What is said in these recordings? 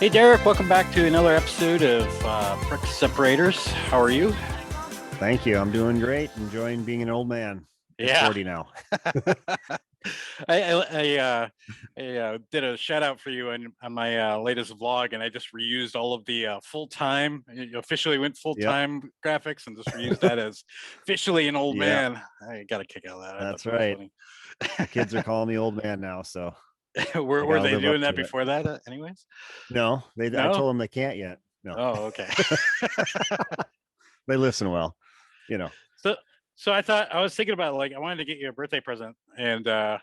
Hey, Derek, welcome back to another episode of Brick Separators. How are you? Thank you. I'm doing great. Enjoying being an old man. Just Yeah. 40 now. I did a shout out for you on my latest vlog, and I just reused all of the full time. Officially went full Yep. time graphics, and just reused that as officially an old Yeah, man. I got a kick out of that. I thought that's that was right. funny. The kids are calling me old man now, so I Were gotta they live up doing that to it. before that, anyways? No, I No. told them they can't yet. No, Oh, okay. they listen well, you know. So, I was thinking about, like, I wanted to get you a birthday present, and I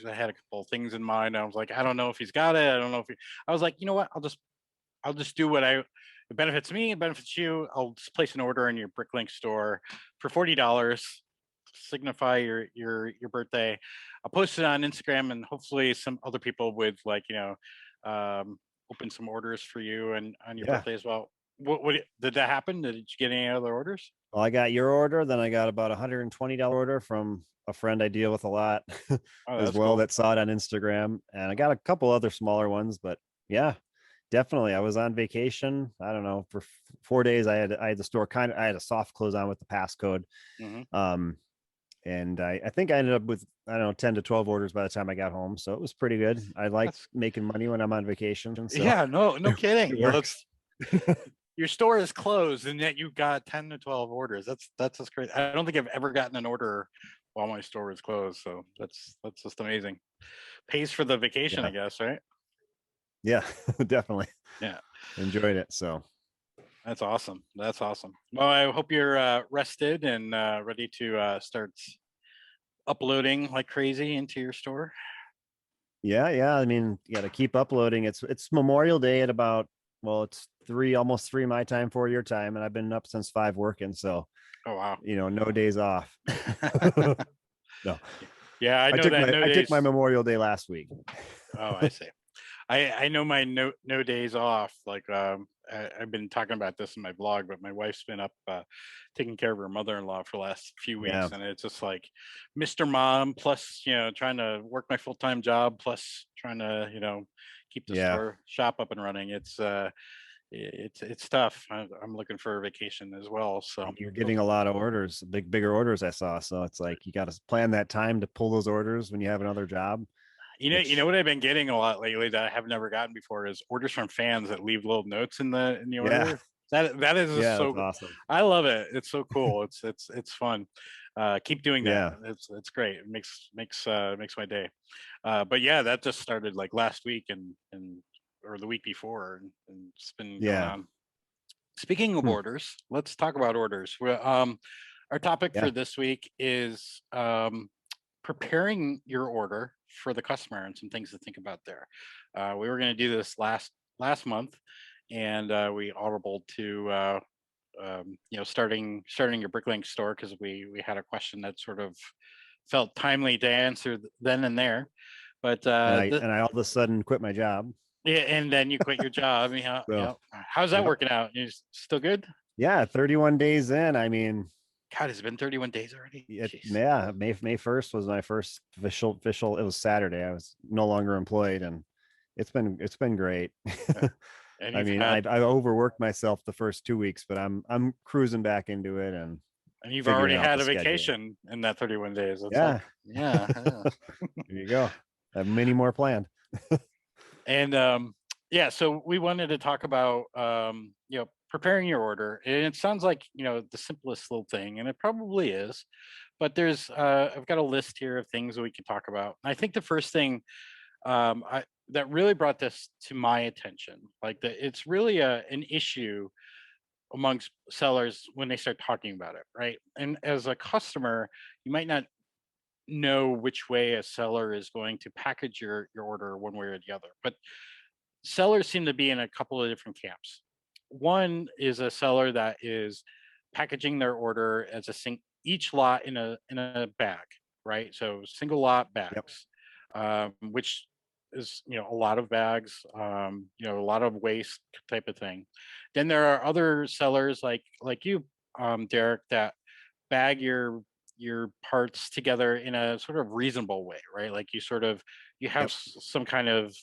had a couple of things in mind. I was like, I don't know if he's got it. I don't know if I was like, you know what? I'll just do what it benefits me, it benefits you. I'll just place an order in your Bricklink store for $40. Signify your birthday. I'll post it on Instagram, and hopefully some other people would, like, open some orders for you and on your Yeah. birthday as well. What did that happen? Did you get any other orders? Well, I got your order. Then I got about $120 order from a friend I deal with a lot Oh, as that's well cool. that saw it on Instagram. And I got a couple other smaller ones, but yeah, definitely. I was on vacation. I don't know, for 4 days. I had the store I had a soft close on with the passcode. Hmm. Um, and I think I ended up with, I don't know, 10 to 12 orders by the time I got home. So it was pretty good. I like That's making money when I'm on vacation. So Yeah, no kidding. it Yeah, works. your store is closed, and yet you got 10 to 12 orders. That's just great. I don't think I've ever gotten an order while my store was closed. So that's just amazing. Pays for the vacation, I Yeah. guess, right? Yeah, definitely Yeah, enjoyed it. So that's awesome. That's awesome. Well, I hope you're rested and ready to start uploading like crazy into your store. yeah. I mean, you got to keep uploading. It's Memorial Day at about, well, it's almost three my time, four your time, and I've been up since five working. So Oh, wow. no days off. No, Yeah, I know that no I took my days. Memorial Day last week. Oh, I see. I know my no days off. Like, I've been talking about this in my blog, but my wife's been up taking care of her mother-in-law for the last few Yeah, weeks, and it's just like Mr. Mom plus, trying to work my full-time job plus trying to, keep the yeah. store shop up and running. It's tough. I'm looking for a vacation as well, so And you're getting a lot of orders, bigger orders I saw. So it's like you got to plan that time to pull those orders when you have another job, you know which what I've been getting a lot lately that I have never gotten before is orders from fans that leave little notes in the yeah, order. That is just yeah, that's so. awesome. I love it. It's so cool. It's fun. Keep doing that. Yeah. It's great. It makes my day. But yeah, that just started like last week and or the week before, and it's been going Yeah. on. Speaking of Hmm. orders, let's talk about orders. Our topic Yeah. for this week is preparing your order for the customer and some things to think about there. We were going to do this last month, and we audibled to starting your Bricklink store because we had a question that sort of felt timely to answer then and there. But I all of a sudden quit my job. yeah, and then you quit your job. So How's that yep. working out? You still good? Yeah, 31 days in. I mean, God, it's been 31 days already. Jeez. yeah, May 1st was my first official. It was Saturday. I was no longer employed, and it's been great. Uh, And I you've mean, had I overworked myself the first 2 weeks, but I'm cruising back into it and and you've figuring already out had the a schedule. vacation in that 31 days. It's like, Yeah. yeah, yeah. There you go. I have many more planned. And yeah, so we wanted to talk about preparing your order. And it sounds like, the simplest little thing, and it probably is, but there's I've got a list here of things that we can talk about. I think the first thing that really brought this to my attention, like that it's really an issue amongst sellers when they start talking about it, right? And as a customer, you might not know which way a seller is going to package your order one way or the other. But sellers seem to be in a couple of different camps. One is a seller that is packaging their order as each lot in a bag, right? So single lot Yep. bags, which is a lot of bags, a lot of waste type of thing. Then there are other sellers like you, Derek, that bag your parts together in a sort of reasonable way, right? Like you have Yep. some kind of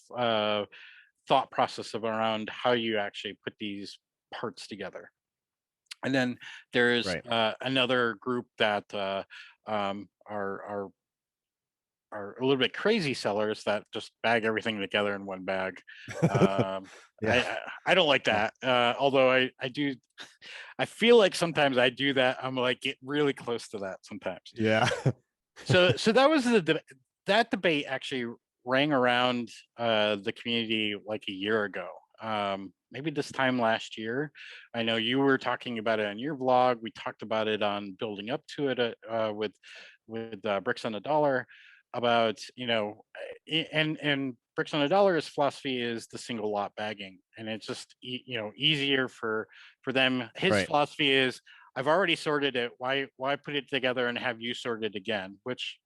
thought process of around how you actually put these parts together. And then there's Right. another group that are a little bit crazy sellers that just bag everything together in one bag. Um, Yeah. I don't like Yeah. that. Although I do, I feel like sometimes I do that. I'm like get really close to that sometimes. Yeah. So that was that debate actually rang around the community like a year ago. Maybe this time last year. I know you were talking about it on your vlog. We talked about it on building up to it with Bricks on a Dollar about and Bricks on a Dollar's philosophy is the single lot bagging, and it's just easier for them. His Right. philosophy is I've already sorted it. Why put it together and have you sort it again? Which,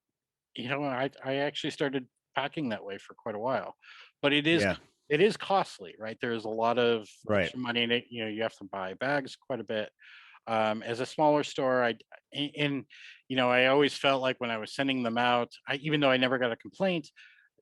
I actually started packing that way for quite a while, but Yeah. it is costly, right? There's a lot of Right. extra money in it. You have to buy bags quite a bit. As a smaller store, and I always felt like when I was sending them out, even though I never got a complaint,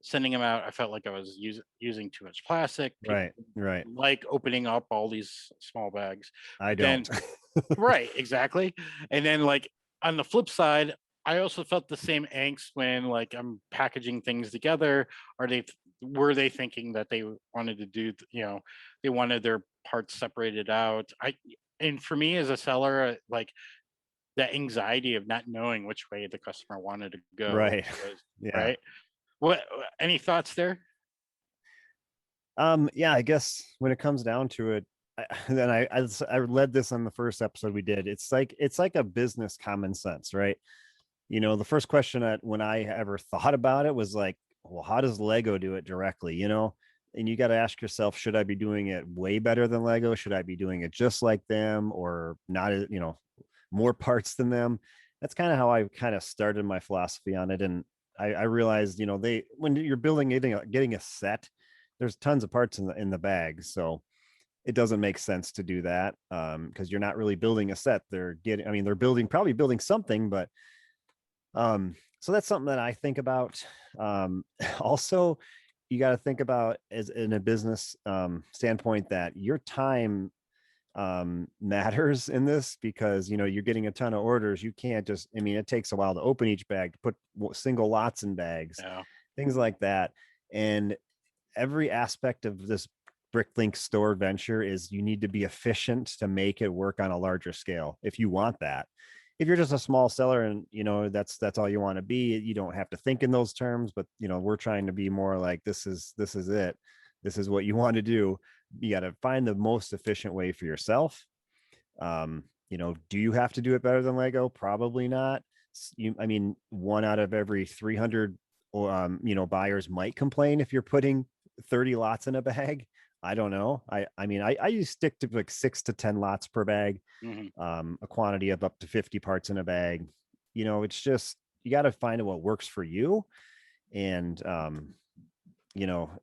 sending them out, I felt like I was using too much plastic. People Right. Right. like opening up all these small bags, I but then don't. right, exactly. And then like on the flip side, I also felt the same angst when like I'm packaging things together. Were they thinking that they wanted to do, they wanted their parts separated out? And for me as a seller, like that anxiety of not knowing which way the customer wanted to go Right. was Yeah. right. What any thoughts there? Yeah, I guess when it comes down to it, then I led this on the first episode we did. It's like a business common sense, right? The first question that when I ever thought about it was like, well, how does Lego do it directly? And you got to ask yourself, should I be doing it way better than Lego? Should I be doing it just like them or not, more parts than them? That's kind of how I kind of started my philosophy on it. And I realized, when you're building, getting a set, there's tons of parts in the bag. So it doesn't make sense to do that because you're not really building a set. They're probably building something, but so that's something that I think about. Also, you got to think about as in a business standpoint that your time matters in this because you're getting a ton of orders. You can't just, it takes a while to open each bag, to put single lots in bags, Yeah. things like that. And every aspect of this Bricklink store venture is you need to be efficient to make it work on a larger scale if you want that. If you're just a small seller and that's all you want to be, you don't have to think in those terms. But we're trying to be more like this is it. This is what you want to do. You got to find the most efficient way for yourself. Do you have to do it better than Lego? Probably not. One out of every 300 buyers might complain if you're putting 30 lots in a bag. I don't know. I use stick to like 6 to 10 lots per bag, Mhm. a quantity of up to 50 parts in a bag. It's just you got to find what works for you, and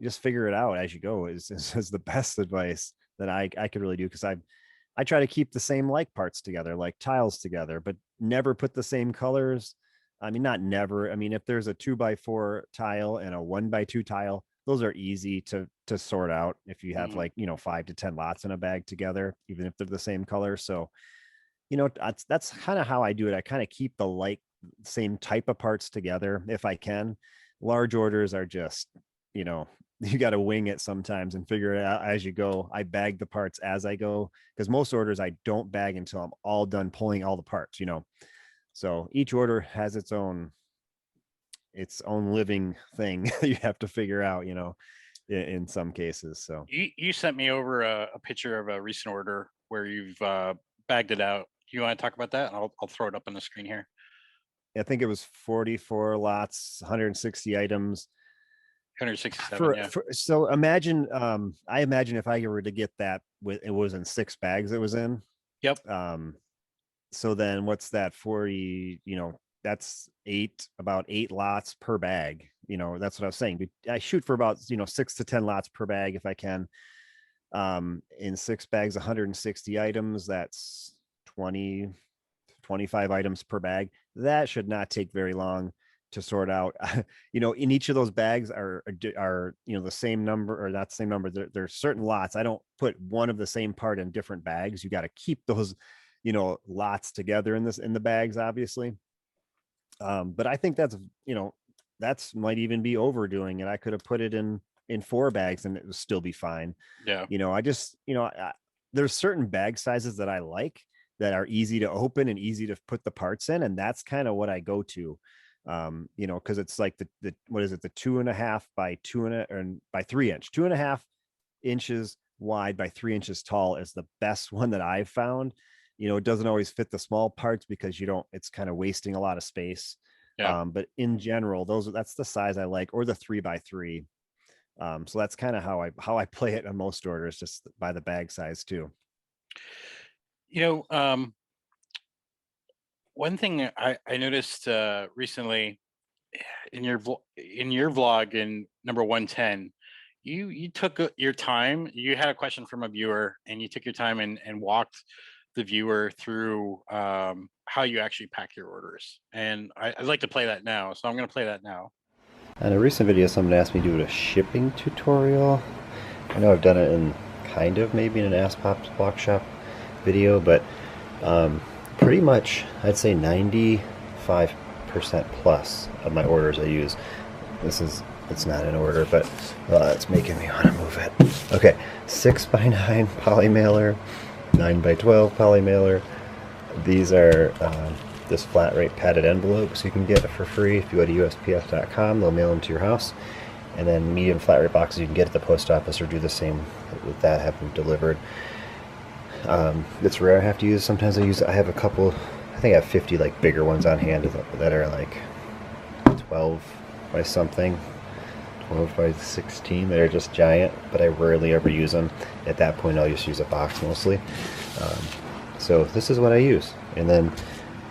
just figure it out as you go is the best advice that I could really do because I try to keep the same like parts together, like tiles together, but never put the same colors. Not never. If there's a 2x4 tile and a 1x2 tile, those are easy to sort out if you have Mhm. 5 to 10 lots in a bag together, even if they're the same color. So, that's kind of how I do it. I kind of keep the same type of parts together if I can. Large orders are just, you got to wing it sometimes and figure it out as you go. I bag the parts as I go because most orders I don't bag until I'm all done pulling all the parts, So each order has its own living thing you have to figure out, in some cases. So You sent me over a picture of a recent order where you've bagged it out. You want to talk about that? I'll throw it up on the screen here. I think it was 44 lots, 160 items. 167, For, yeah. for so imagine, I imagine if I were to get that with it was in 6 bags it was in. Yep. So then what's that 40, that's about 8 lots per bag. That's what I was saying. I shoot for about 6 to 10 lots per bag if I can. In 6 bags, 160 items, that's 20 25 items per bag. That should not take very long to sort out. In each of those bags are the same number, or not the same number. There's certain lots. I don't put one of the same part in different bags. You got to keep those, lots together in the bags, obviously. But I think that's might even be overdoing it. I could have put it in 4 bags and it would still be fine. Yeah. I just, there's certain bag sizes that I like that are easy to open and easy to put the parts in, and that's kind of what I go to. Because it's like the what is it, the 2.5 by 3 inch, 2.5 inches wide by 3 inches tall is the best one that I've found. It doesn't always fit the small parts because it's kind of wasting a lot of space. Yeah. But in general, that's the size I like, or the 3x3. So that's kind of how I play it on most orders, just by the bag size too. You know, one thing I noticed recently in your vlog in number 110, you took your time. You had a question from a viewer, and you took your time and walked the viewer through how you actually pack your orders. And I'd like to play that now, so I'm going to play that now. In a recent video, someone asked me to do a shipping tutorial. I know I've done it in maybe in an Ask Pop's Block Shop video, but pretty much I'd say 95% plus of my orders I use. It's not in order, but it's making me want to move it. Okay, 6x9 poly mailer, 9x12 poly mailer. These are this flat rate padded envelopes you can get for free if you go to USPS.com. They'll mail them to your house. And then medium flat rate boxes you can get at the post office, or do the same with that, have them delivered. It's rare I have to use. Sometimes I have a couple, I think I have 50 like bigger ones on hand that are like 12 by something, 12 by 16, that are just giant, but I rarely ever use them. At that point I'll just use a box mostly. So this is what I use, and then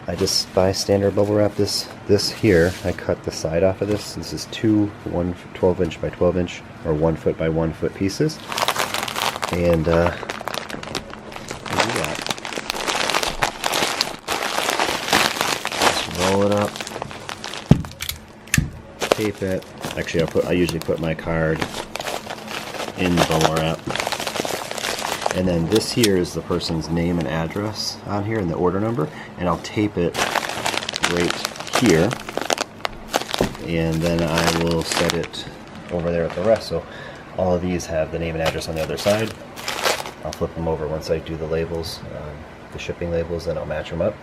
I just buy standard bubble wrap. This here, I cut the side off of this. This is two 12 inch by 12 inch or 1 foot by 1 foot pieces, and what do we got? Just roll it up, tape it. Actually, I usually put my card in the bubble wrap. And then this here is the person's name and address on here and the order number, and I'll tape it right here, and then I will set it over there with the rest. So all of these have the name and address on the other side. I'll flip them over once I do the labels, the shipping labels, then I'll match them up.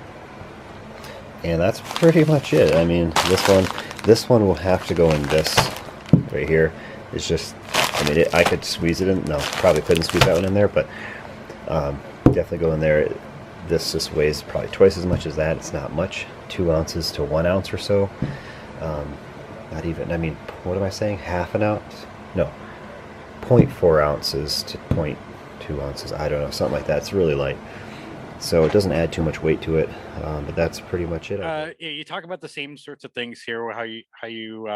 And that's pretty much it. I mean, this one will have to go in this right here. It's just, I could squeeze it in. No, probably couldn't squeeze that one in there, but definitely go in there. This just weighs probably twice as much as that. It's not much, 2 ounces to 1 ounce or so. Not even, what am I saying? Half an ounce? No, 0.4 ounces to 0.2 ounces. I don't know, something like that. It's really light, so it doesn't add too much weight to it. But that's pretty much it. Yeah, you talk about the same sorts of things here, how you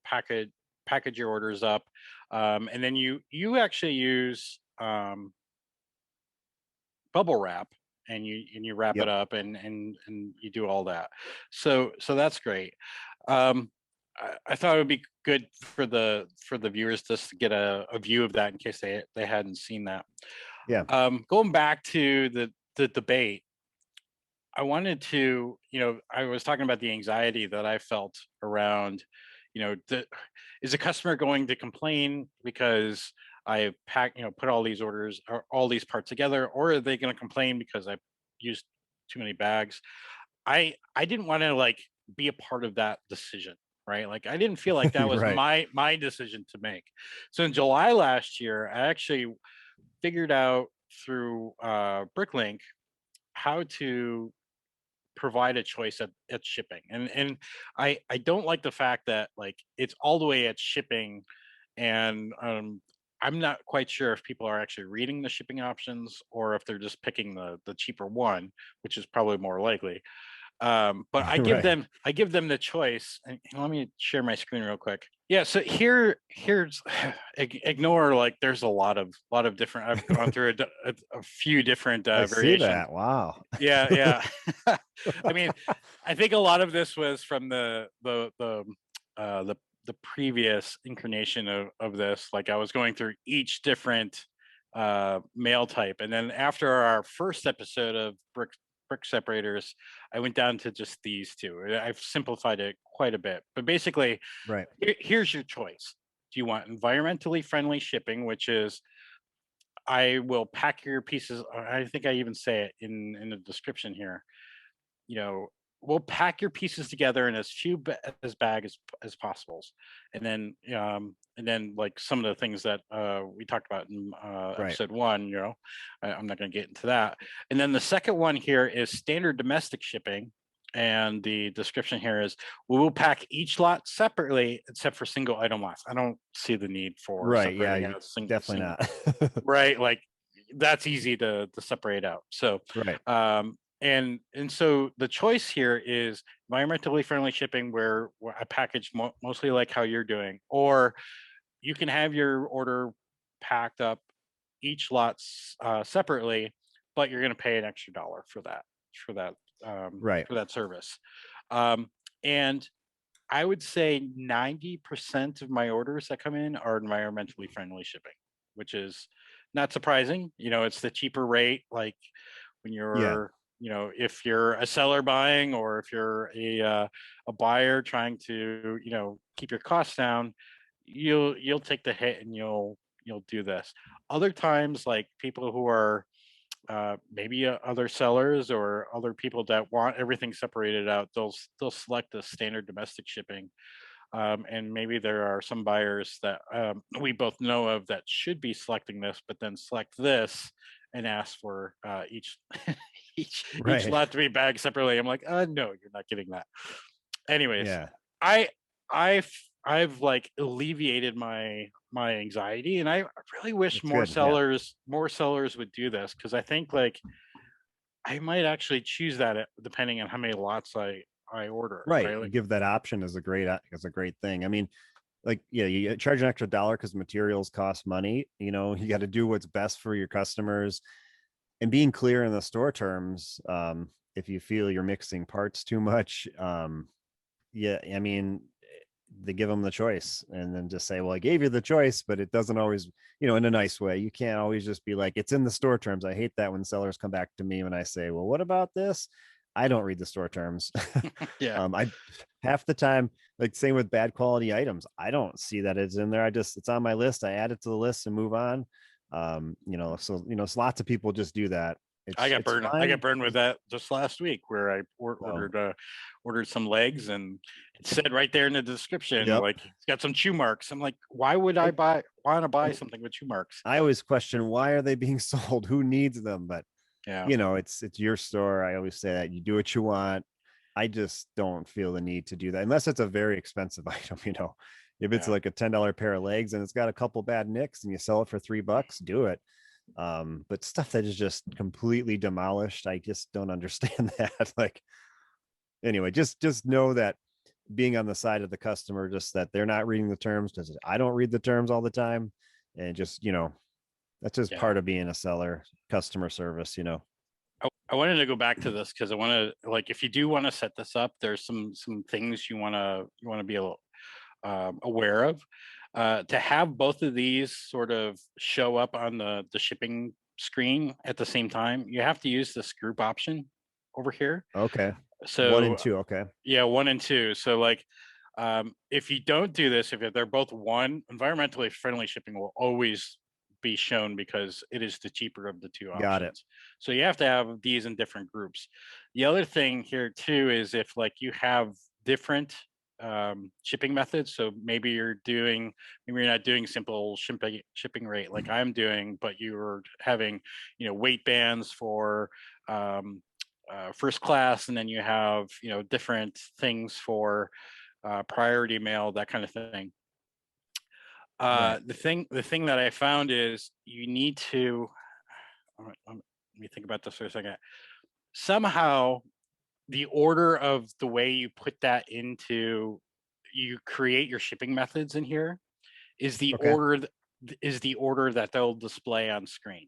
package your orders up, and then you actually use bubble wrap, and you wrap Yep. it up, and you do all that. So that's great. I thought it would be good for the viewers just to get a view of that in case they hadn't seen that. Yeah. Going back to the debate, I wanted to, I was talking about the anxiety that I felt around, is the customer going to complain because I put all these orders or all these parts together, or are they going to complain because I used too many bags? I didn't want to like be a part of that decision, right? Like I didn't feel like that was Right. my decision to make. So in July last year, I actually figured out through Bricklink how to provide a choice at shipping, and I don't like the fact that like it's all the way at shipping, and I'm not quite sure if people are actually reading the shipping options or if they're just picking the cheaper one, which is probably more likely. But Right. I give them the choice. And let me share my screen real quick. Yeah, so here's ignore, like there's a lot of different. I've gone through a few different I see variations. that. Wow. Yeah, yeah. I mean, I think a lot of this was from uh, the the previous incarnation of this. Like I was going through each different mail type, and then after our first episode of brick separators, I went down to just these two. I've simplified it quite a bit, but basically, Right. here's your choice. Do you want environmentally friendly shipping, which is I will pack your pieces. I think I even say it in the description here. You know, we'll pack your pieces together in as few as bag as possible, and then like some of the things that we talked about in Right. episode 1. You know, I'm not going to get into that. And then the second one here is standard domestic shipping. And the description here is we will pack each lot separately except for single item lots. I don't see the need for Right. Yeah. separating out Definitely not. right, like that's easy to separate out. So Right. and so the choice here is environmentally friendly shipping, where I package mostly like how you're doing, or you can have your order packed up each lots separately, but you're going to pay an extra dollar for that Right. for that service. And I would say 90% of my orders that come in are environmentally friendly shipping, which is not surprising. You know, it's the cheaper rate. Like when Yeah. you're, you know, if you're a seller buying, or if you're a buyer trying to, you know, keep your costs down, you'll take the hit and you'll do this. Other times, like people who are maybe other sellers or other people that want everything separated out, they'll select the standard domestic shipping. And maybe there are some buyers that we both know of that should be selecting this, but then select this and ask for each each Right. lot to be bagged separately. I'm like, no, you're not getting that. Anyways, Yeah. I I've I've like alleviated my anxiety, and I really wish That's good. Yeah. more sellers would do this, because I think like I might actually choose that depending on how many lots I order, Right. right? You Like, give that option is a great thing. I mean, like, yeah, you charge an extra dollar because materials cost money. You know, you got to do what's best for your customers, and being clear in the store terms. If you feel you're mixing parts too much, yeah, I mean, they give them the choice, and then just say, well, I gave you the choice, but it doesn't always, in a nice way. You can't always just be like, it's in the store terms. I hate that when sellers come back to me when I say, well, what about this? I don't read the store terms. yeah, I half the time, like same with bad quality items, I don't see that it's in there. It's on my list. I add it to the list and move on. So lots of people just do that. It's I got fine. burned with that just last week, where I Oh, ordered some legs, and it said right there in the description, yep. like it's got some chew marks. I'm like, why would I I, want to buy and something with chew marks? I always question, why are they being sold? Who needs them? But Yeah, it's your store. I always say that you do what you want. I just don't feel the need to do that unless it's a very expensive item. If it's yeah. like a $10 pair of legs and it's got a couple bad nicks and you sell it for $3, do it. But stuff that is just completely demolished, I just don't understand that. Like, anyway, just know that being on the side of the customer, just that they're not reading the terms, because I don't read the terms all the time. And just, that's just Yeah. part of being a seller, customer service. I wanted to go back to this because I want to, like, if you do want to set this up, there's some things you want to be aware of. To have both of these sort of show up on the shipping screen at the same time, you have to use this group option over here. Okay. One and So two. Okay. yeah, 1 and 2. So like, if you don't do this, if they're both one, environmentally friendly shipping will always be shown because it is the cheaper of the two Got it. options. So you have to have these in different groups. The other thing here too is if like you have different shipping methods. So maybe you're not doing simple shipping rate like I'm doing, but you're having, weight bands for first class, and then you have different things for priority mail, that kind of thing. Right. The thing that I found is you need to let me think about this for a second. Somehow the order of the way you put that into, you create your shipping methods in here is the Okay. order that they'll display on screen.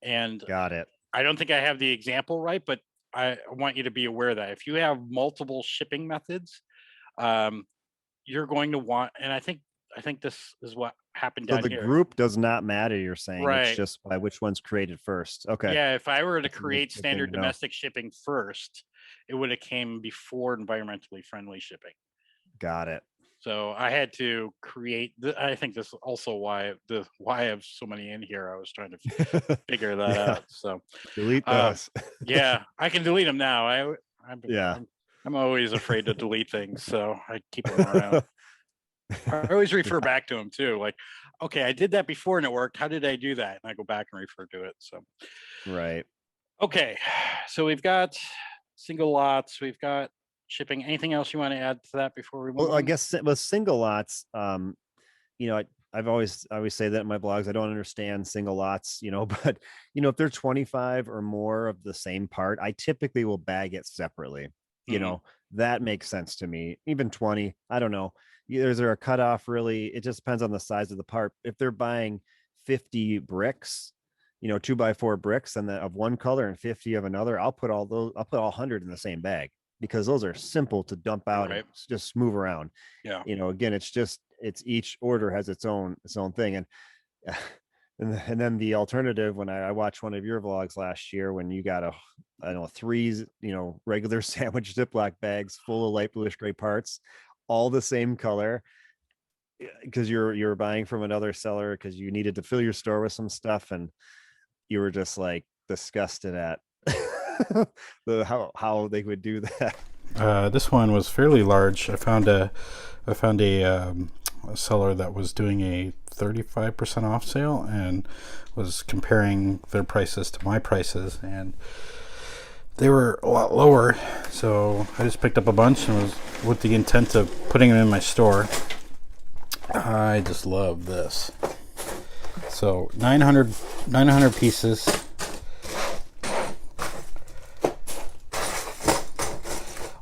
And Got it. I don't think I have the example right, but I want you to be aware that if you have multiple shipping methods, um, you're going to want, and I think this is what happened So down the here. group does not matter, you're saying. It's Right. just by which one's created first. Okay. Yeah, if I were to That's a good- create good thing standard to know. domestic shipping first, it would have came before environmentally friendly shipping. Got it. So I had to create. I think this is also why I have so many in here. I was trying to figure that Yeah. out. So Delete um, those. yeah, I can delete them now. Yeah. I'm always afraid to delete things, so I keep them around. I always refer back to them too. Like, okay, I did that before and it worked. How did I do that? And I go back and refer to it. So Right. okay, so we've got single lots. We've got shipping. Anything else you want to add to that before we move Well, I on? guess with single lots, you know, I always say that in my blogs. I don't understand single lots, you know, but if they're 25 or more of the same part, I typically will bag it separately. You Mhm. know, that makes sense to me. Even 20, I don't know. Is there a cutoff really? It just depends on the size of the part. If they're buying 50 bricks, 2x4 bricks and of one color and 50 of another, I'll put all 100 in the same bag because those are simple to dump out Right. and just move around. Yeah. Again, it's each order has its own thing. And and then the alternative, when I watched one of your vlogs last year when you got I don't know, 3 regular sandwich Ziploc bags full of light bluish gray parts, all the same color, because you're buying from another seller because you needed to fill your store with some stuff, and you were just like disgusted at how they would do that. This one was fairly large. I found a seller that was doing a 35% off sale and was comparing their prices to my prices, and they were a lot lower. So I just picked up a bunch and was with the intent of putting them in my store. I just love this. So 900 pieces.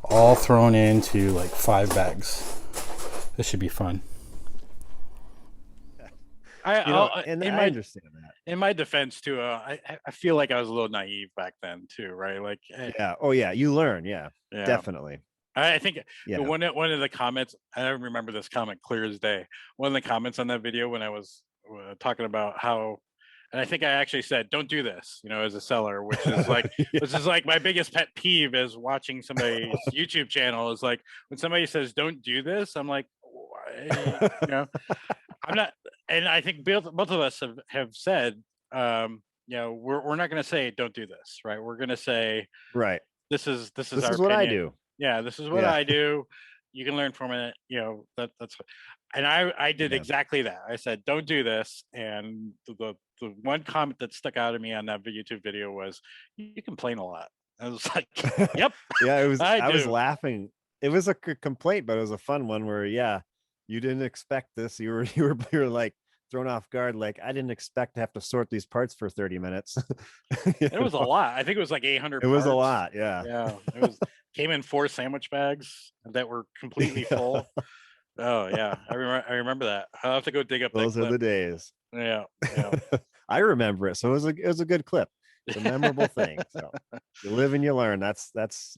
All thrown into like 5 bags. This should be fun. And I understand that. In my defense too, I feel like I was a little naive back then too, right? Like, Yeah. Oh yeah. You learn. Yeah. yeah. Definitely. I think Yeah. one of the comments, I don't remember this comment clear as day. One of the comments on that video when I was talking about how, and I think I actually said, "Don't do this," as a seller, which is like, Yeah. which is like my biggest pet peeve is watching somebody's YouTube channel. Is like when somebody says, "Don't do this," I'm like, I'm not, and I think both of us have said, we're not going to say don't do this, right? We're going to say, Right. this is This our is what I opinion. do. Yeah, this is what Yeah. I do. You can learn from it. That's, and I did Yeah. exactly that. I said, don't do this. And the one comment that stuck out of me on that YouTube video was, you complain a lot. I was like, yep. Yeah, it was. I was do. laughing. It was a complaint, but it was a fun one where, yeah, you didn't expect this. You were like thrown off guard. Like, I didn't expect to have to sort these parts for 30 minutes. It was a lot. I think it was like 800 It was a parts. lot. Yeah. Yeah. It came in 4 sandwich bags that were completely Yeah. full. Oh yeah. I remember that. I'll have to go dig up Those that are the clip. days. Yeah. I remember it. So it was a good clip. It's a memorable thing. So you live and you learn. That's the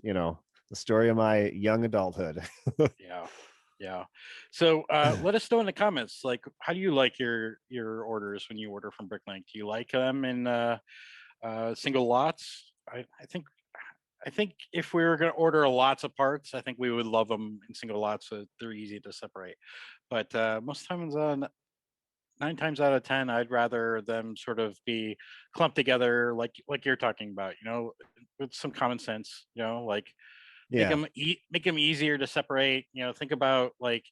story of my young adulthood. Yeah. So let us know in the comments, like, how do you like your orders when you order from Bricklink? Do you like them in single lots? I think if we were going to order lots of parts, I think we would love them in single lots. So they're easy to separate. But most times, 9 times out of 10, I'd rather them sort of be clumped together, like you're talking about, with some common sense, like Yeah. make them easier to separate. Think about like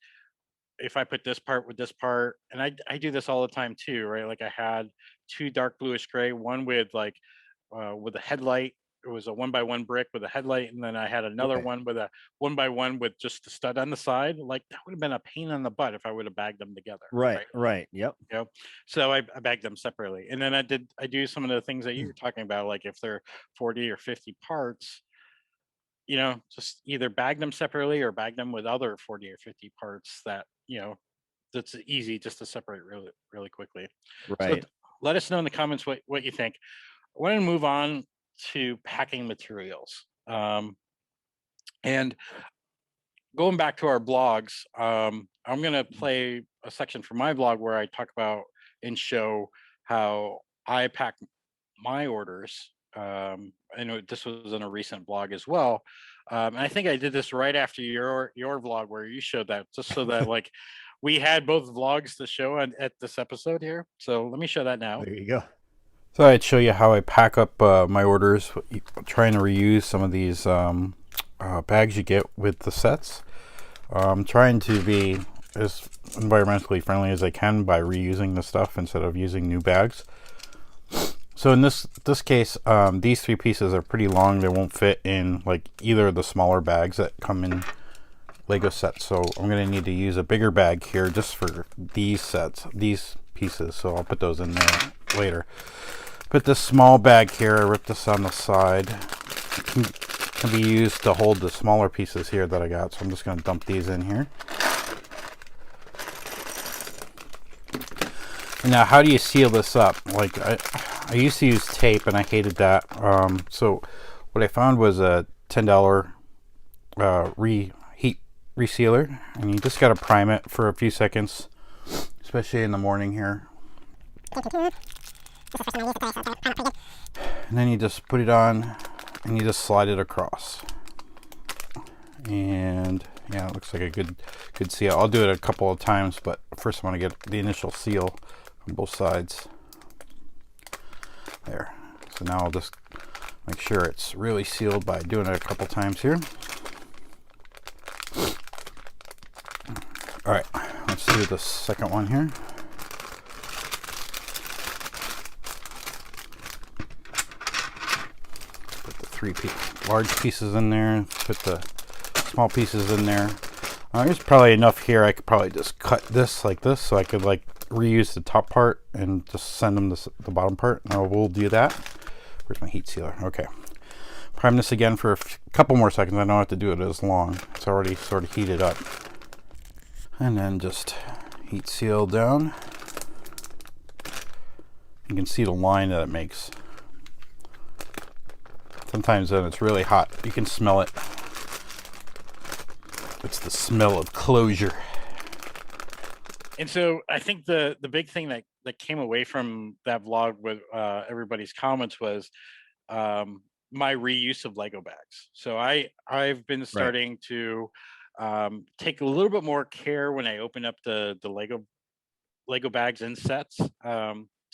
if I put this part with this part, and I do this all the time too, right? Like I had 2 dark bluish gray, one with like with a headlight. It was a 1x1 brick with a headlight, and then I had another Right. one with a 1x1 with just the stud on the side. Like that would have been a pain in the butt if I would have bagged them together. Right. Right. Yep. So I bagged them separately, and then I do some of the things that you were talking about, like if they're 40 or 50 parts. you know, just either bag them separately or bag them with other 40 or 50 parts that, you know, that's easy just to separate really, really quickly. So Right. let us know in the comments what you think. I want to move on to packing materials. And going back to our blogs, I'm going to play a section from my blog where I talk about and show how I pack my orders. I know this was in a recent blog as well. And I think I did this right after your vlog where you showed that, just so that like we had both vlogs to show at this episode here. So let me show that now. There you go. So I'd show you how I pack up my orders, trying to reuse some of these bags you get with the sets. I'm trying to be as environmentally friendly as I can by reusing the stuff instead of using new bags. So in this case, these 3 pieces are pretty long. They won't fit in like either of the smaller bags that come in Lego sets. So I'm going to need to use a bigger bag here just for these sets, these pieces. So I'll put those in there later. Put this small bag here, I ripped this on the side. It can be used to hold the smaller pieces here that I got. So I'm just going to dump these in here. And now how do you seal this up? Like I used to use tape and I hated that. So what I found was a $10 heat resealer, and you just got to prime it for a few seconds, especially in the morning here. And then you just put it on and you just slide it across. And yeah, it looks like a good seal. I'll do it a couple of times, but first I want to get the initial seal on both sides. There. So now I'll just make sure it's really sealed by doing it a couple times here. All right, let's do the second one here. Put the 3 large pieces in there, put the small pieces in there. There's probably enough here. I could probably just cut this like this so I could like reuse the top part and just send them the bottom part. Now we'll do that. Where's my heat sealer? Okay. Prime this again for a couple more seconds. I don't have to do it as long. It's already sort of heated up. And then just heat seal down. You can see the line that it makes. Sometimes when it's really hot, you can smell it. It's the smell of closure. And so I think the big thing that came away from that vlog with everybody's comments was my reuse of Lego bags. So I've been starting to take a little bit more care when I open up the Lego bags in sets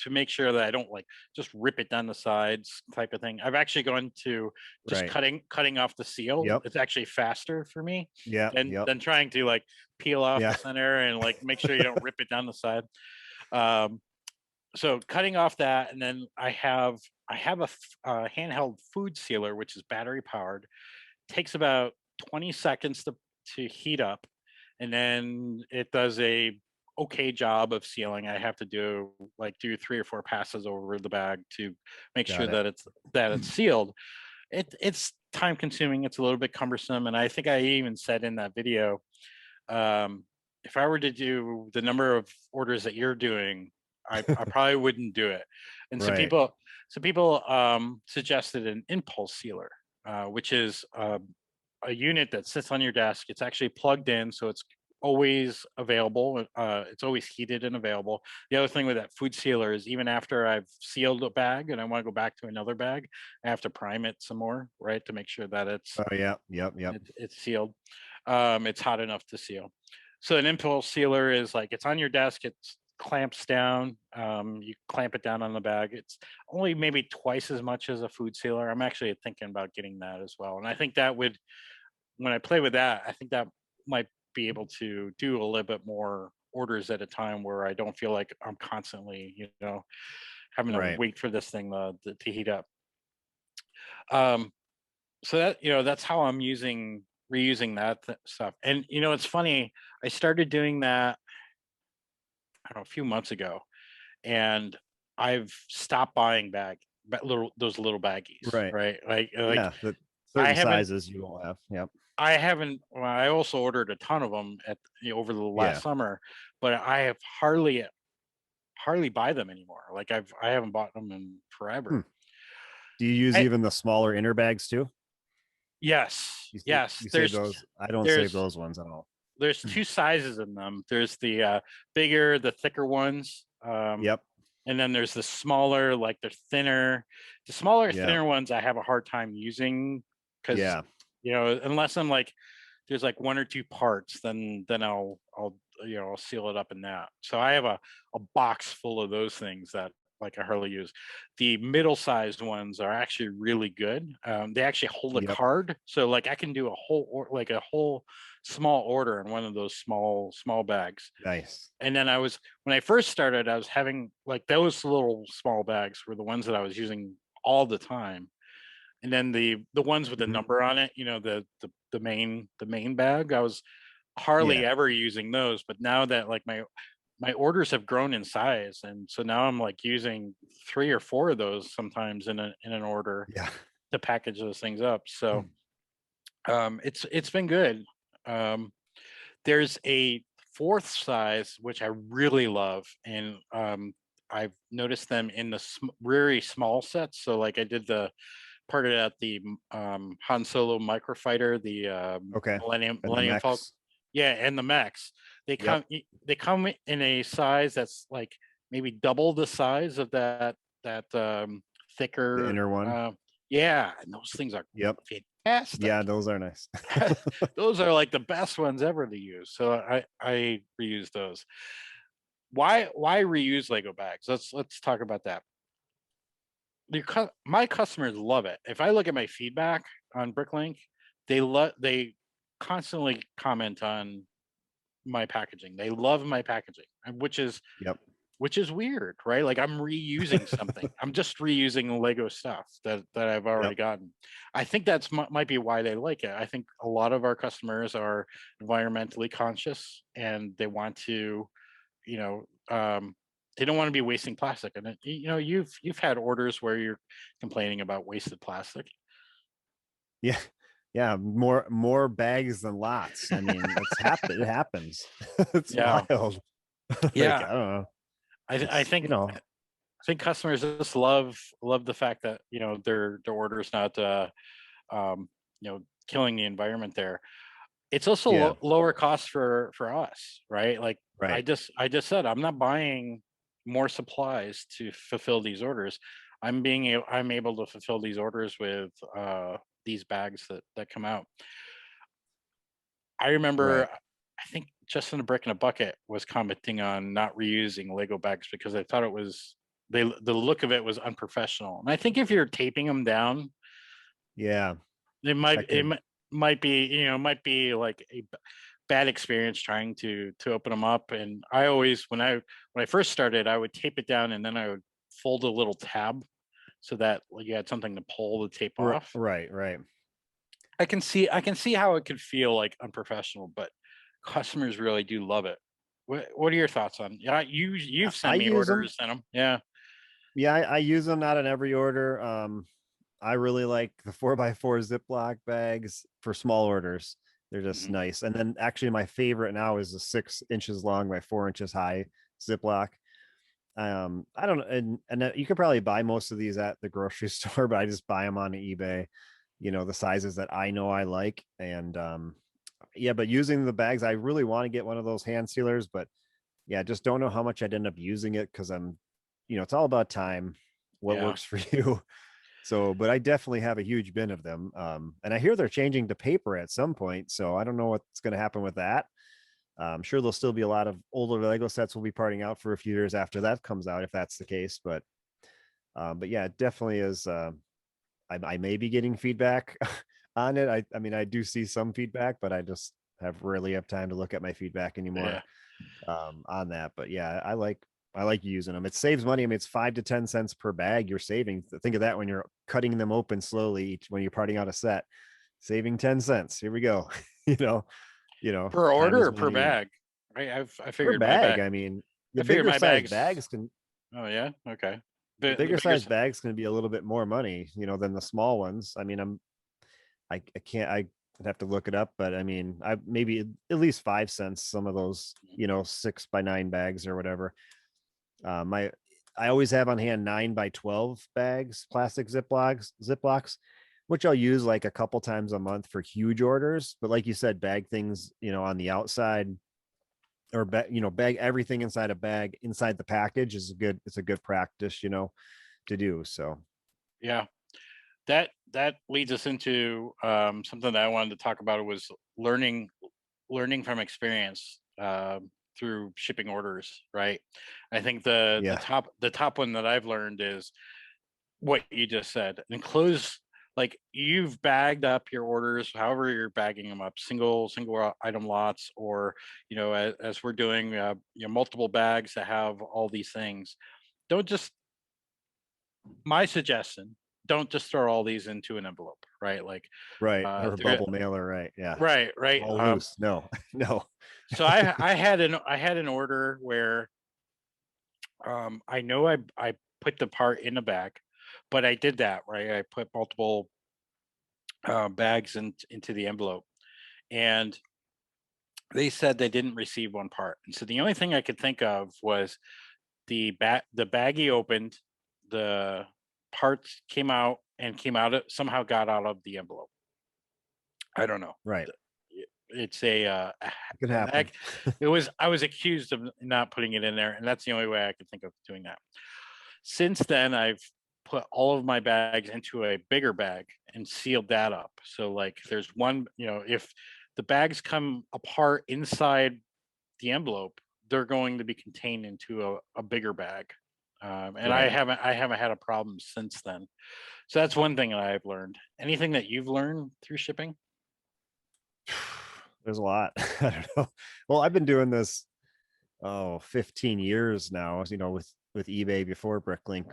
to make sure that I don't like just rip it down the sides type of thing. I've actually gone to just cutting off the seal. Yep. It's actually faster for me than trying to like peel off the center and like make sure you don't rip it down the side. So cutting off that, and then I have a handheld food sealer, which is battery powered. Takes about 20 seconds to heat up, and then it does a okay job of sealing. I have to do 3 or 4 passes over the bag to make sure that it's sealed. It's time consuming. It's a little bit cumbersome, and I think I even said in that video, if I were to do the number of orders that you're doing, I probably wouldn't do it. And some people suggested an impulse sealer, which is a unit that sits on your desk. It's actually plugged in, so it's always available. It's always heated and available. The other thing with that food sealer is even after I've sealed a bag and I want to go back to another bag, I have to prime it some more, right, to make sure that it's it's sealed. It's hot enough to seal. So an impulse sealer is like, it's on your desk, it's clamps down, you clamp it down on the bag. It's only maybe twice as much as a food sealer. I'm actually thinking about getting that as well, and I think that would, when I play with that, I think that might be able to do a little bit more orders at a time where I don't feel like I'm constantly having to wait for this thing to heat up. So that that's how I'm reusing that stuff. And it's funny, I started doing that a few months ago, and I've stopped buying those little baggies. Right. Like Certain haven't sizes you won't have. Yep. I haven't. Well, I also ordered a ton of them over the last Yeah. summer, but I have hardly buy them anymore. Like I haven't bought them in forever. Do you use I, even the smaller inner bags too? yes, yes. You save those. I don't save There's those ones at all. there's two sizes in them. There's the bigger, the thicker ones. Yep. And then there's the smaller, like they're thinner. The smaller, Yeah. thinner ones I have a hard time using because Yeah. unless I'm like there's like one or two parts, then I'll I'll seal it up in that. So I have a box full of those things that like I hardly use. The middle-sized ones are actually really good. They actually hold a Yep. card, so like I can do a whole small order in one of those small bags. Nice. And then when I first started, I was having like those little small bags were the ones that I was using all the time. And then the ones with the Mhm. number on it, the main bag, I was hardly Yeah. ever using those. But now that like my orders have grown in size, and so now I'm like using 3 or 4 of those sometimes in an order Yeah. to package those things up. So it's been good. There's a fourth size which I really love, and I've noticed them in the very small sets. So like I did the part of that the Han Solo microfighter, the Okay. Millennium And the Falcon. mechs. Yeah, and the mechs. They come Yep. they come in a size that's like maybe double the size of that The thicker. inner one. Yeah, and those things are Yep. fantastic. Yeah, those are nice. Those are like the best ones ever to use. So I reuse those. Why reuse Lego bags? Let's talk about that. My customers love it. If I look at my feedback on Bricklink, they constantly comment on my packaging. They love my packaging, Yep. which is weird, right? Like I'm reusing something. I'm just reusing Lego stuff that I've already Yep. gotten. I think that's might be why they like it. I think a lot of our customers are environmentally conscious and they want to, you know, they don't want to be wasting plastic. And you've had orders where you're complaining about wasted plastic. Yeah. Yeah. More bags than lots. I mean, it happens. It's Yeah. wild. Like, Yeah. I don't know. I think I think customers just love the fact that their order's not killing the environment there. It's also Yeah. lower cost for us, right? Like I Right. just said I'm not buying more supplies to fulfill these orders. I'm able to fulfill these orders with these bags that come out. I remember Right. I think Justin a Brick in a Bucket was commenting on not reusing Lego bags because I thought the look of it was unprofessional. And I think if you're taping them down, Yeah. it might could- might be like a bad experience trying to open them up. And I always when I first started, I would tape it down and then I would fold a little tab so that you had something to pull the tape off. Right. Right. I can see how it could feel like unprofessional, but customers really do love it. What are your thoughts on? Yeah, you've I sent me use 'em. orders in them. Yeah, Yeah, I use them not in every order. I really like the 4x4 Ziploc bags for small orders. They're just Mhm. nice. And then actually my favorite now is the 6 inches long by 4 inches high Ziploc. I don't know, and you could probably buy most of these at the grocery store, but I just buy them on eBay, the sizes that I know I like. And yeah, but using the bags, I really want to get one of those hand sealers, but yeah, just don't know how much I'd end up using it because it's all about time, what Yeah. works for you. So, but I definitely have a huge bin of them. And I hear they're changing to paper at some point. So I don't know what's going to happen with that. I'm sure there'll still be a lot of older Lego sets will be parting out for a few years after that comes out, if that's the case. But yeah, it definitely is. I may be getting feedback on it. I mean, I do see some feedback, but I just rarely have time to look at my feedback anymore on that. But yeah, I like using them. It saves money. I mean, it's 5 to 10 cents per bag you're saving. Think of that when you're cutting them open slowly when you're parting out a set, saving 10 cents. Here we go. Per time order is or per money. bag? I Per figured my bag. bag. I mean, the figured bigger my size bags- bags can Oh yeah, okay. the The bigger bigger size s- bags can be a little bit more money, than the small ones. I mean, I can't, I'd have to look it up, but I mean, I maybe at least 5 cents, some of those, 6x9 bags or whatever. My, I always have on hand 9x12 bags, plastic Ziplocs, which I'll use like a couple times a month for huge orders. But like you said, bag things, on the outside, or bag everything inside a bag inside the package is it's a good practice, to do. So Yeah. That leads us into something that I wanted to talk about was learning from experience through shipping orders, right? I think the yeah, the top one that I've learned is what you just said. Enclose, like, you've bagged up your orders, however you're bagging them up, single item lots, or as we're doing, multiple bags that have all these things. Don't just, my suggestion, don't just throw all these into an envelope, right? Like, right. Or a they're bubble mailer, right? Yeah. right. All loose. No, no. So I had an order where I know I put the part in a bag, but I did that right. I put multiple bags into the envelope, and they said they didn't receive one part. And so the only thing I could think of was the baggie opened, the parts came out and somehow got out of the envelope. I don't know. Right. It's a It could an happen. I was accused of not putting it in there, and that's the only way I could think of doing that. Since then, I've put all of my bags into a bigger bag and sealed that up. So like there's one, if the bags come apart inside the envelope, they're going to be contained into a bigger bag. And Right. I haven't had a problem since then. So that's one thing that I've learned. Anything that you've learned through shipping? There's a lot. I don't know. Well, I've been doing this 15 years now, with eBay before Bricklink.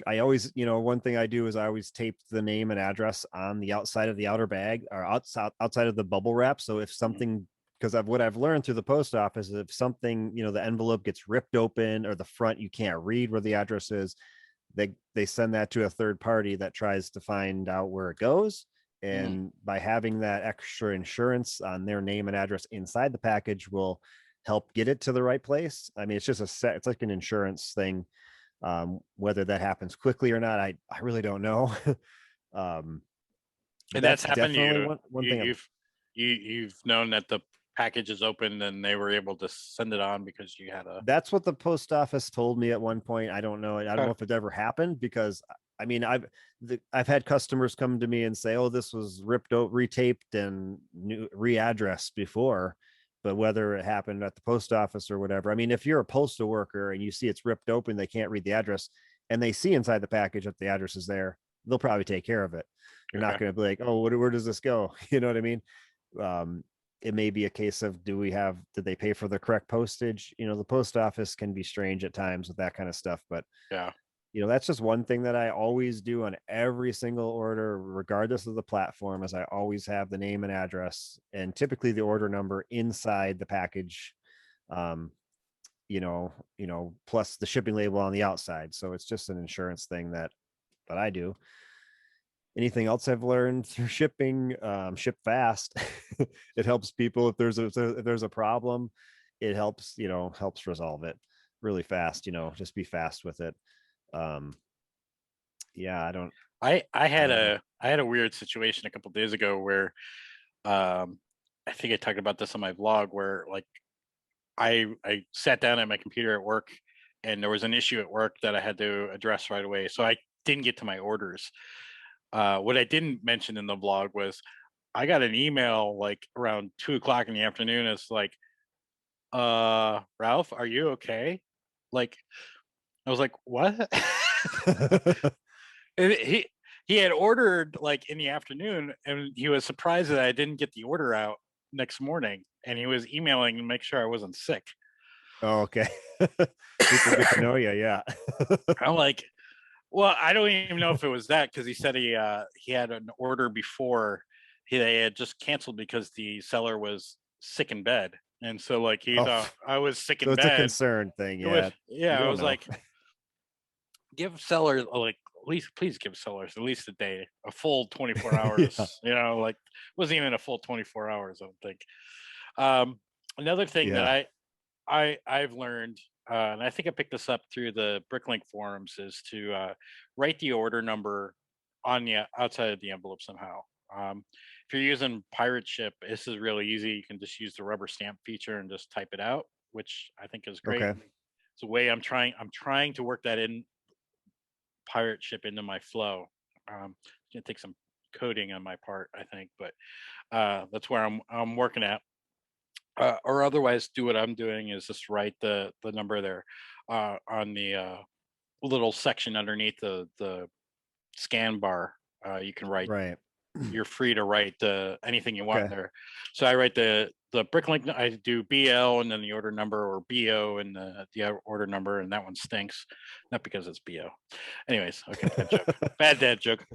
I always, one thing I do is I always tape the name and address on the outside of the outer bag, or outside of the bubble wrap. So if something, because what I've learned through the post office is if something, the envelope gets ripped open or the front, you can't read where the address is, they send that to a third party that tries to find out where it goes. And by having that extra insurance on their name and address inside the package will help get it to the right place. I mean, it's just it's like an insurance thing. Whether that happens quickly or not, I really don't know. And that's happened to definitely you. one thing. You've known that the package is open and they were able to send it on because you had a. That's what the post office told me at one point. I don't know. I don't know Okay. if it ever happened, because I mean, I've had customers come to me and say, "Oh, this was ripped out, retaped, and readdressed before." But whether it happened at the post office or whatever, I mean, if you're a postal worker and you see it's ripped open, they can't read the address, and they see inside the package that the address is there, they'll probably take care of it. You're not Okay. going to be like, "Oh, where does this go?" You know what I mean? It may be a case of, did they pay for the correct postage? The post office can be strange at times with that kind of stuff, but Yeah. that's just one thing that I always do on every single order, regardless of the platform, is I always have the name and address and typically the order number inside the package. Plus the shipping label on the outside. So it's just an insurance thing that I do. Anything else I've learned through shipping? Ship fast. It helps people if there's a problem. It helps resolve it really fast. Just be fast with it. Yeah, I don't. I had know. I had a weird situation a couple days ago where I think I talked about this on my vlog, where like I sat down at my computer at work and there was an issue at work that I had to address right away. So I didn't get to my orders. What I didn't mention in the vlog was I got an email like around 2 o'clock in the afternoon. It's like, Ralph, are you okay? Like, I was like, what? And he had ordered like in the afternoon, and he was surprised that I didn't get the order out next morning, and he was emailing to make sure I wasn't sick. Oh, okay. People get to know you. Yeah. I'm like, well, I don't even know if it was that, because he said he had an order before they had just canceled because the seller was sick in bed, and so like he Oh, thought I was sick so in it's a bed. concern thing. It was, Yeah. You I don't was know. like, give seller like least please give sellers at least a day, a full 24 Yeah. hours. You know, like wasn't even a full 24 hours, I don't think. Another thing that Yeah. I've learned, and I think I picked this up through the Bricklink forums, is to write the order number on the outside of the envelope somehow. If you're using Pirate Ship, this is really easy. You can just use the rubber stamp feature and just type it out, which I think is great. Okay. It's a way I'm trying to work that in Pirate Ship into my flow. It's gonna take some coding on my part, I think, but that's where I'm working at. Or otherwise, do what I'm doing is just write the number there on the little section underneath the scan bar. You can write. Right. You're free to write anything you want Okay. there. So I write the Bricklink. I do BL and then the order number, or BO and the order number, and that one stinks. Not because it's BO. Anyways, okay, bad joke. Bad dad joke.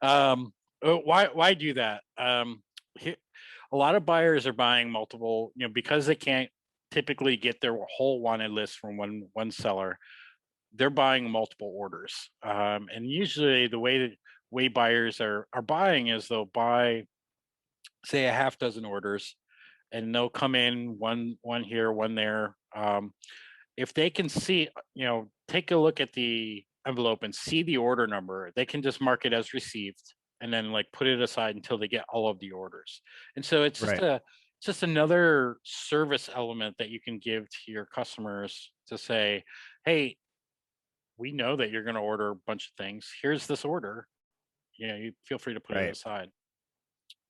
Why do that? A lot of buyers are buying multiple, because they can't typically get their whole wanted list from one seller. They're buying multiple orders, and usually the way buyers are buying is they'll buy, say, a half dozen orders, and they'll come in one here, one there. If they can see, take a look at the envelope and see the order number, they can just mark it as received and then like put it aside until they get all of the orders. And so it's just Right. another service element that you can give to your customers to say, hey, we know that you're going to order a bunch of things. Here's this order. You feel free to put it Right. aside.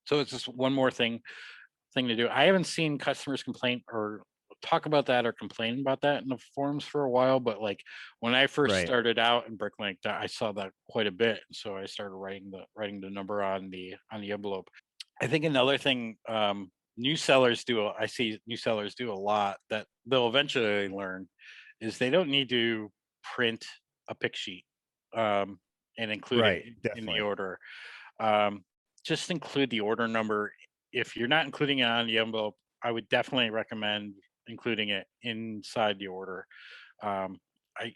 So it's just one more thing to do. I haven't seen customers complain or talk about that or complain about that in the forums for a while, but like when I first Right. started out in Bricklink, I saw that quite a bit. So I started writing the number on the envelope. I think another thing new sellers do, I see new sellers do a lot that they'll eventually learn, is they don't need to print a pick sheet and include it Right. in the Definitely. order. Just include the order number. If you're not including it on the envelope, I would definitely recommend including it inside the order.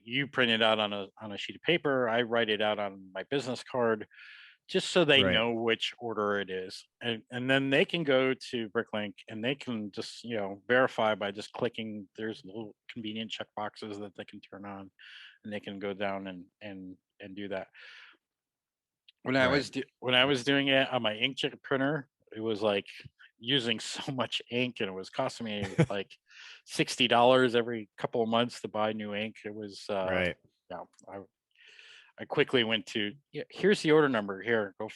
You print it out on a sheet of paper. I write it out on my business card, just so they Right. know which order it is, and then they can go to Bricklink and they can just verify by just clicking. There's little convenient check boxes that they can turn on, and they can go down and do that. When I Right. was when I was doing it on my inkjet printer, it was like using so much ink, and it was costing me like $60 every couple of months to buy new ink. It was Right. yeah. I quickly went to, here's the order number. Here, go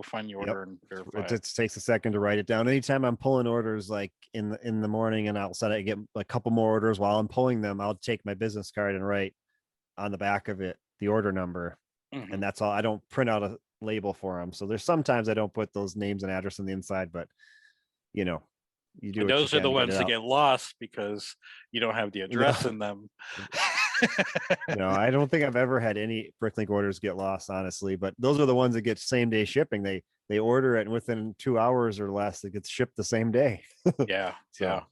find the Yep. order and verify It it. just takes a second to write it down. Anytime I'm pulling orders, like in the morning, and outside I get a couple more orders while I'm pulling them, I'll take my business card and write on the back of it the order number, Mhm. and that's all. I don't print out a label for them. So there's sometimes I don't put those names and address on the inside, but you know, you do And what you those are can the to get ones it that out. get lost because you don't have the No, address in them. no, I don't think I've ever had any Bricklink orders get lost, honestly. But those are the ones that get same day shipping. They order it, and within 2 hours or less, it gets shipped the same day. Yeah, So yeah.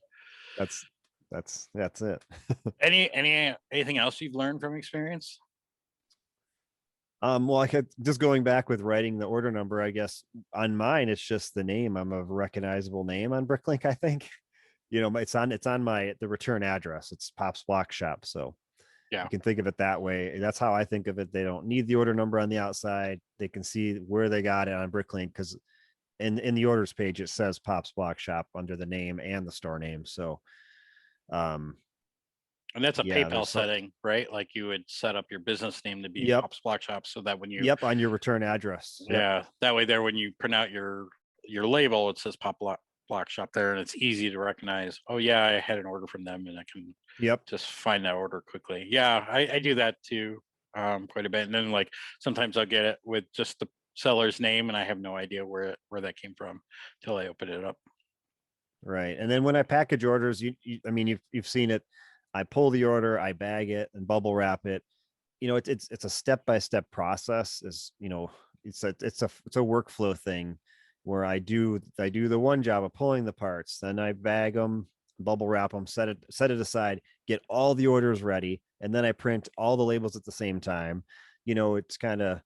that's it. Anything else you've learned from experience? Well, I could just going back with writing the order number, I guess on mine, it's just the name. I'm a recognizable name on Bricklink, I think. It's on the return address. It's Pop's Block Shop. So Yeah. you can think of it that way. That's how I think of it. They don't need the order number on the outside. They can see where they got it on Bricklink, because in the orders page, it says Pop's Block Shop under the name and the store name. So, And that's a yeah, PayPal setting, right? Like you would set up your business name to be Yep. Pop's Block Shop, so that when you Yep, on your return address. Yep. Yeah, that way there when you print out your label, it says Pop Block Shop there, and it's easy to recognize. Oh yeah, I had an order from them, and I can Yep. just find that order quickly. Yeah, I do that too, quite a bit. And then like sometimes I'll get it with just the seller's name, and I have no idea where that came from till I open it up. Right. And then when I package orders, I mean, you've seen it. I pull the order, I bag it and bubble wrap it. It's a step-by-step process. It's a workflow thing where I do the one job of pulling the parts, then I bag them, bubble wrap them, set it aside, get all the orders ready, and then I print all the labels at the same time. It's kind of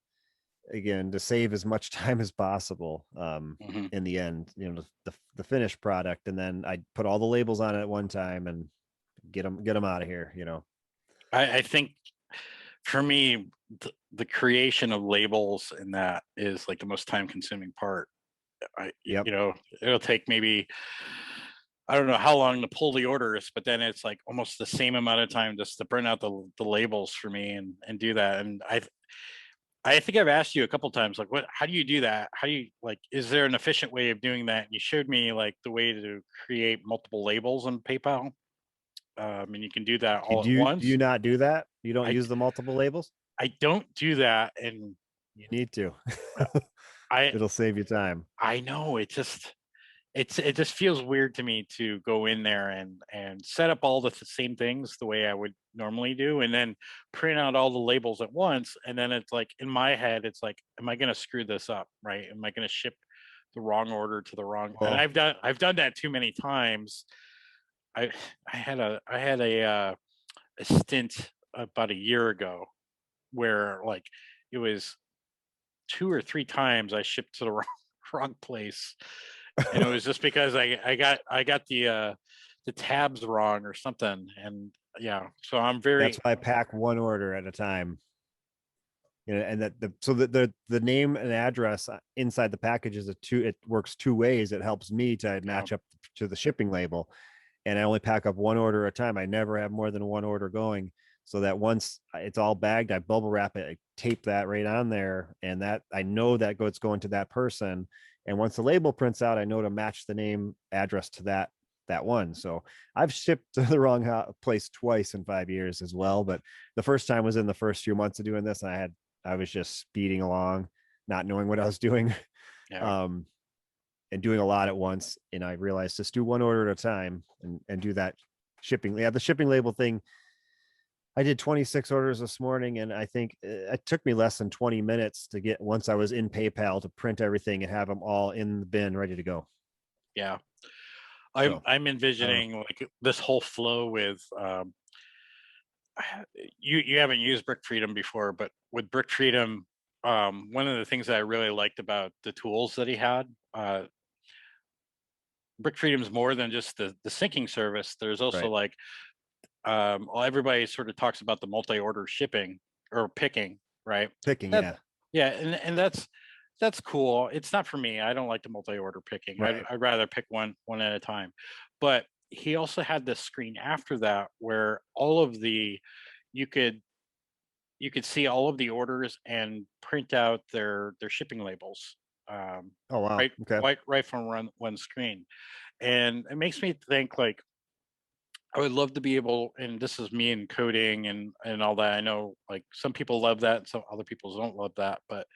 again, to save as much time as possible, Mhm. in the end, the finished product, and then I put all the labels on it at one time and get them out of here, I think for me, the creation of labels and that is like the most time consuming part. Yep. It'll take maybe, I don't know how long to pull the orders, but then it's like almost the same amount of time just to print out the labels for me and do that. And I think I've asked you a couple times, like, how do you do that? How do you like, is there an efficient way of doing that? And you showed me like the way to create multiple labels in PayPal. And you can do that all at Do you once. not do that? You don't I use the multiple labels? I don't do that, and You need to. uh, I It'll save you time. I know it just feels weird to me to go in there and set up all the same things the way I would normally do, and then print out all the labels at once. And then it's like in my head, it's like, am I going to screw this up? Right? Am I going to ship the wrong order to the wrong? And Well, I've done that too many times. I I had a stint about a year ago where like it was 2 or 3 times I shipped to the wrong place, and it was just because I got the tabs wrong or something. And yeah, so I'm that's very, why I pack one order at a time. And that the name and address inside the package is it works two ways. It helps me to yeah, match up to the shipping label, and I only pack up one order at a time. I never have more than one order going, so that once it's all bagged, I bubble wrap it, I tape that right on there, and that I know that it's going to that person. And once the label prints out, I know to match the name address to that one. So I've shipped to the wrong place twice in 5 years as well. But the first time was in the first few months of doing this, and I was just speeding along, not knowing what I was doing. yeah, um, and doing a lot at once. And I realized just do one order at a time and do that shipping. Yeah, the shipping label thing. I did 26 orders this morning, and I think it took me less than 20 minutes to get once I was in PayPal to print everything and have them all in the bin ready to go. yeah. I'm So I'm I don't know. envisioning like this whole flow with you haven't used Brick Freedom before, but with Brick Freedom, one of the things that I really liked about the tools that he had, Brick Freedom's more than just the syncing service. There's also Right. like, well, everybody sort of talks about the multi-order shipping or picking, right? Picking, That yeah. yeah, and that's cool. It's not for me. I don't like the multi-order picking. Right. I'd rather pick one at a time. But he also had this screen after that where all of the you could you could see all of the orders and print out their shipping labels, um, Oh wow. right Okay. right from one screen. And it makes me think like I would love to be able, and this is me in coding and all that. I know like some people love that, and some other people don't love that, but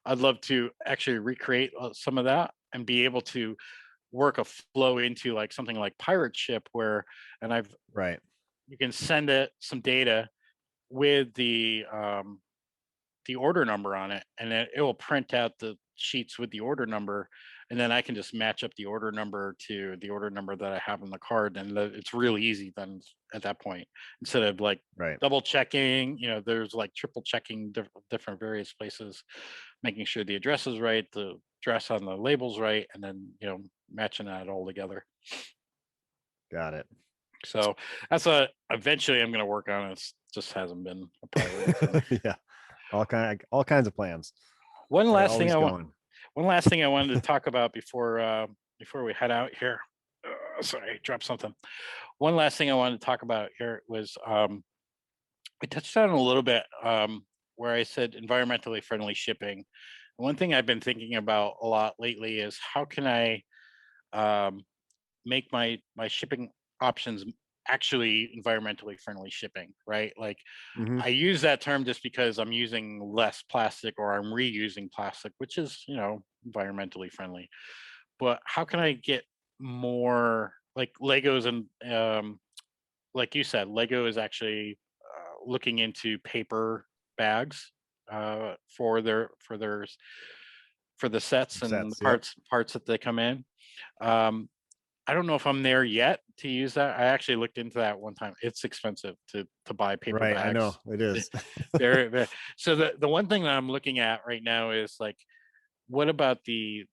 I'd love to actually recreate some of that and be able to work a flow into like something like Pirate Ship, where and I've Right. you can send it some data with the order number on it, and then it will print out the sheets with the order number, and then I can just match up the order number to the order number that I have on the card, and it's really easy then at that point, instead of like Right. double checking. There's like triple checking different various places, making sure the address is right, the address on the label's right, and then matching that all together. Got it. So that's a eventually I'm going to work on it. It just hasn't been a priority for me. Yeah. All kinds of plans. One They're last thing always I want going. One last thing I wanted to talk about before we head out here. Sorry, I dropped something. One last thing I wanted to talk about here was I touched on it a little bit where I said environmentally friendly shipping. One thing I've been thinking about a lot lately is how can I um, make my shipping options actually environmentally friendly shipping, right? Like Hmm. I use that term just because I'm using less plastic or I'm reusing plastic, which is, environmentally friendly. But how can I get more like Legos and like you said, Lego is actually looking into paper bags for the sets and the Sets. Yep. parts that they come in. Um, I don't know if I'm there yet to use that. I actually looked into that one time. It's expensive to buy paper Right. I know bags. it is. Very. So the one thing that I'm looking at right now is like, what about the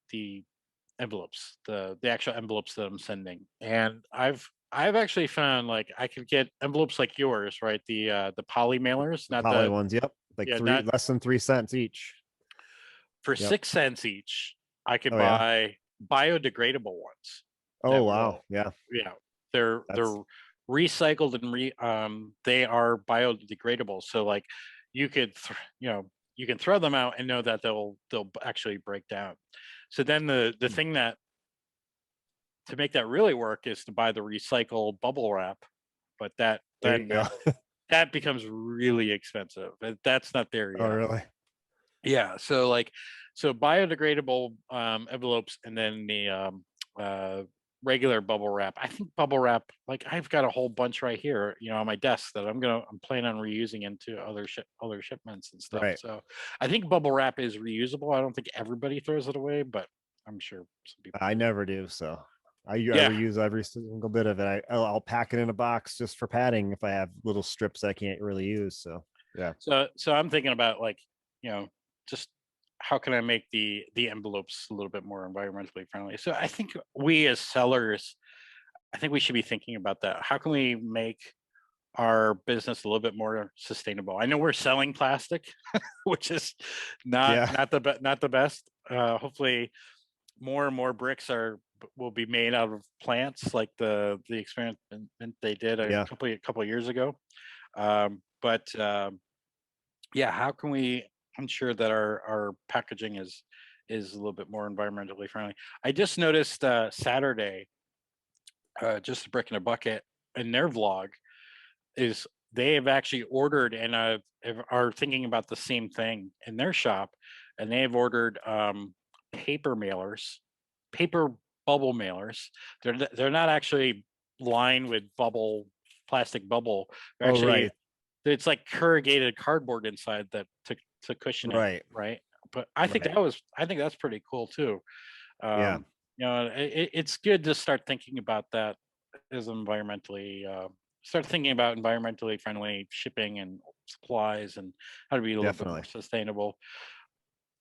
envelopes, the actual envelopes that I'm sending? And I've actually found like I could get envelopes like yours, right? The poly mailers, The not poly the ones. Yep. Like yeah, three, not less than 3 cents each. for Yep. 6 cents each. I could Oh yeah. buy biodegradable ones Oh that wow. will, Yeah. yeah, they're That's recycled and they are biodegradable. So like you could you can throw them out and know that they'll actually break down. So then the Hmm. thing that to make that really work is to buy the recycled bubble wrap, but There you go. that becomes really expensive. That's not there Oh yet. really? Yeah, so like so biodegradable envelopes and then the regular bubble wrap. I think bubble wrap, like I've got a whole bunch right here, on my desk that I'm planning on reusing into other shipments and stuff. Right. So I think bubble wrap is reusable. I don't think everybody throws it away, but I'm sure some people I do. never do. So I Yeah. reuse every single bit of it. I'll pack it in a box just for padding if I have little strips I can't really use. So yeah. So I'm thinking about like, just how can I make the envelopes a little bit more environmentally friendly? So I think we as sellers, I think we should be thinking about that. How can we make our business a little bit more sustainable? I know we're selling plastic, which is Yeah. not the best. Hopefully, more and more bricks will be made out of plants, like the experiment they did a Yeah. couple of years ago. But yeah, how can we ensure that our packaging is a little bit more environmentally friendly? I just noticed Saturday, just a brick in a bucket in their vlog is they have actually ordered and are thinking about the same thing in their shop, and they have ordered paper mailers, paper bubble mailers. They're not actually lined with plastic bubble. They're Oh actually right. it's like corrugated cardboard inside that to cushion it, Right. right? But Right. I think that's pretty cool too. Yeah. It's good to start thinking about that as environmentally start thinking about environmentally friendly shipping and supplies and how to be a little bit more Definitely. sustainable.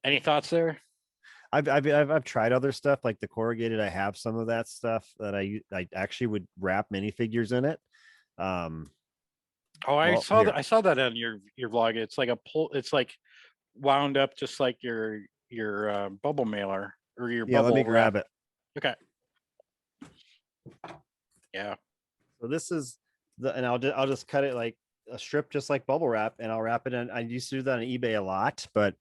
Any thoughts there? I've tried other stuff like the corrugated. I have some of that stuff that I actually would wrap minifigures in it. Um, Oh, well, here, I saw that on your vlog. It's like a pull. It's like wound up just like your bubble mailer or your yeah, let me bubble wrap. grab it. Okay. Yeah. So this is and I'll just cut it like a strip, just like bubble wrap, and I'll wrap it in. I used to do that on eBay a lot, but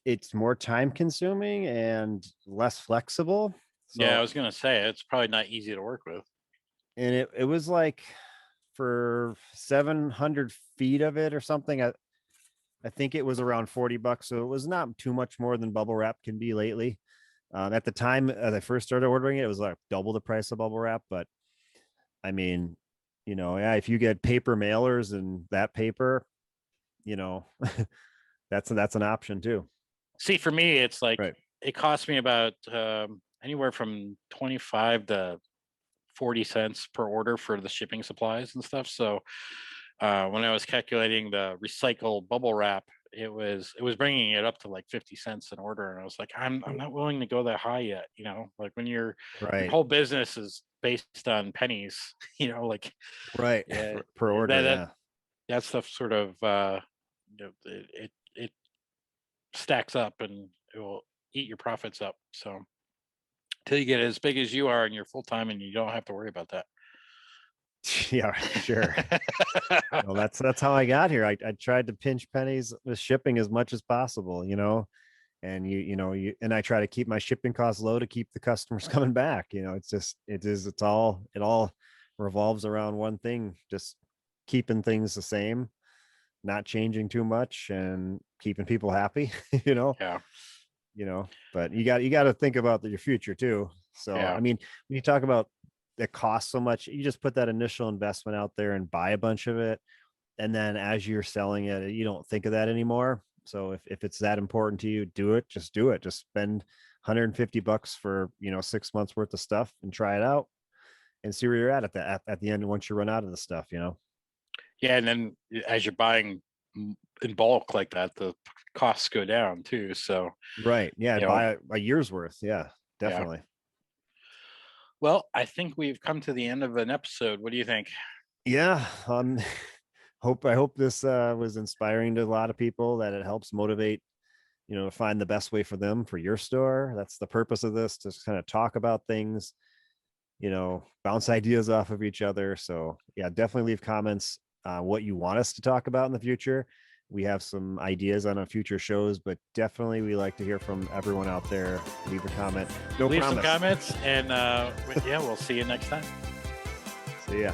it's more time consuming and less flexible. Yeah, I So, was gonna say it's probably not easy to work with. and it was like for 700 feet of it or something. I think it was around $40. So it was not too much more than bubble wrap can be lately. At the time as I first started ordering it, it was like double the price of bubble wrap. But I mean, yeah, if you get paper mailers and that paper, you know, that's an option too. See, for me, it's like Right. it cost me about anywhere from 25 to 40 cents per order for the shipping supplies and stuff. So when I was calculating the recycled bubble wrap, it was bringing it up to like 50 cents an order, and I was like, I'm not willing to go that high yet. Like when your Right. whole business is based on pennies, like Right. yeah, Per order. that Yeah. that stuff sort of it stacks up and it will eat your profits up. So till you get as big as you are and you're full time and you don't have to worry about that. Yeah, sure. Well, that's how I got here. I tried to pinch pennies with shipping as much as possible, and and I try to keep my shipping costs low to keep the customers coming back. It all revolves around one thing, just keeping things the same, not changing too much and keeping people happy, Yeah, but you got to think about your future too. So, yeah. I mean, when you talk about it costs so much, you just put that initial investment out there and buy a bunch of it. And then as you're selling it, you don't think of that anymore. So if it's that important to you, just do it. Just spend $150 for, 6 months worth of stuff and try it out. and see where you're at at the end once you run out of the stuff, you know. Yeah, and then as you're buying in bulk like that, the costs go down too. So, Right. Yeah. you know, Buy a year's worth. Yeah, definitely. well, I think we've come to the end of an episode. What do you think? Yeah. I hope this was inspiring to a lot of people, that it helps motivate, you know, to find the best way for them for your store. That's the purpose of this, to kind of talk about things, you know, bounce ideas off of each other. So yeah, definitely leave comments what you want us to talk about in the future. We have some ideas on our future shows, but definitely we like to hear from everyone out there. Leave a comment. No Leave promise. some comments, and yeah, we'll see you next time. See ya.